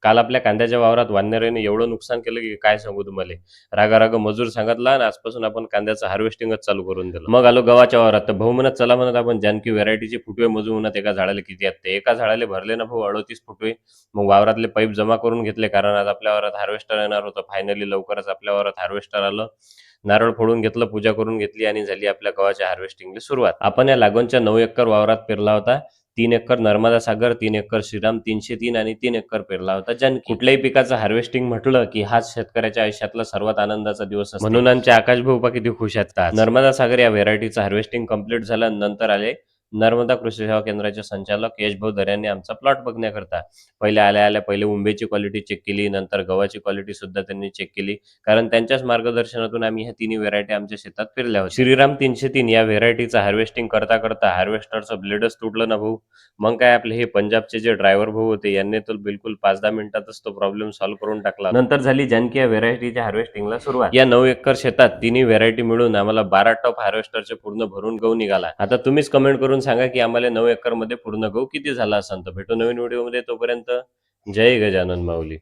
काल आपल्या कांद्याच्या वावरात वानरेने एवढं नुकसान केलं की काय सांगू तुम्हाला. रागा मजूर सांगितला आणि आजपासून आपण कांद्याचं हार्वेस्टिंगच चालू करून दिलं. मग आलो गव्हाच्या वावरात. तर भाऊ म्हणत चला म्हणत आपण जानकी व्हेरायटीचे फुटवे मोजू म्हणत एका झाडाला किती आहेत ते. एका झाडाला भरले ना भाऊ 38 फुटवे. मग वावरातले पाईप जमा करून घेतले कारण आज आपल्या वावरात हार्वेस्टर येणार होतं. फायनली लवकरच आपल्या वावरात हार्वेस्टर आलं. नारळ फोडून घेतलं, पूजा करून घेतली आणि झाली आपल्या गव्हाच्या हार्वेस्टिंगला सुरुवात. आपण या लागोनच्या 9 एकर वावरात पेरला होता 3 एकर नर्मदा सागर, 3 एकर श्रीराम 303 आणि 3 एकर पेरला होता जानकी. कुठल्याही पिकाचं हार्वेस्टिंग म्हटलं की हाच शेतकऱ्याच्या आयुष्यातला सर्वात आनंदाचा दिवस असतो. म्हणून आमचे आकाश भाऊ किती खुश आहेत आज. नर्मदा सागर या व्हेरायटीचं हार्वेस्टिंग कंप्लीट झालं. नंतर आले नर्मदा कृषी सेवा केंद्राचे संचालक यशभाऊ दर यांनी आमचा प्लॉट बघण्याकरता. पहिले उंबेची क्वालिटी चेक केली, नंतर गव्हाची क्वालिटी सुद्धा त्यांनी चेक केली. कारण त्यांच्याच मार्गदर्शनातून आम्ही ह्या तिन्ही व्हेरायटी आमच्या शेतात पेरल्या होत्या. श्रीराम 303 या व्हेरायटीचं हार्वेस्टिंग करता करता हार्वेस्टरचं ब्लेडच तुटलं ना भाऊ. मग काय आपले हे पंजाबचे जे ड्रायव्हर भाऊ होते यांनी तर बिलकुल 5-10 मिनिटातच तो प्रॉब्लेम सॉल्व्ह करून टाकला. नंतर झाली जानकी या व्हेरायटीच्या हार्वेस्टिंगला सुरुवात. या 9 एकर शेतात तिन्ही व्हेरायटी मिळून आम्हाला 12 टप हार्वेस्टरचे पूर्ण भरून गहू निघाला. आता तुम्हीच कमेंट करून सांगा की आम्हाला 9 एकर मध्ये पूर्ण गहू किती झाला असेल. तर भेटू नवीन व्हिडिओमध्ये, तोपर्यंत जय गजानन माऊली.